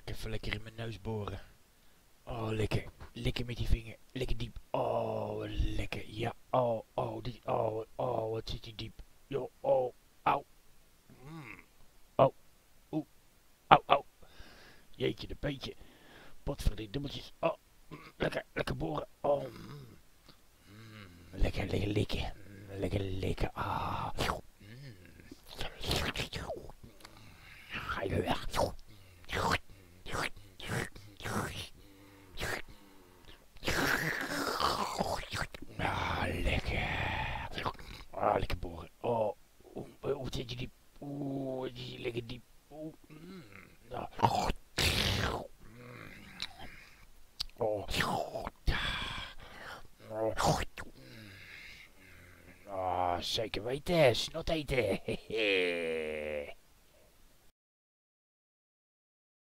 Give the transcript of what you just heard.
ik even lekker in mijn neus boren. Oh, lekker. Lekker met die vinger. Lekker diep. Oh, lekker. Ja, oh, wat zit die diep. Yo, oh, au. Mm. Oh, oeh, au. Jeetje, de beetje. Potverdikke dubbeltjes. Oh, lekker boren. Oh, lekker likken. Lekker likken. Ah. Ga je weg. Ah, lekker. Ah, lekker boren. Oh, hoe zit je diep? Oeh, die is lekker diep. Oeh, nou. Oh. Ah, zeker weten. Snot eten.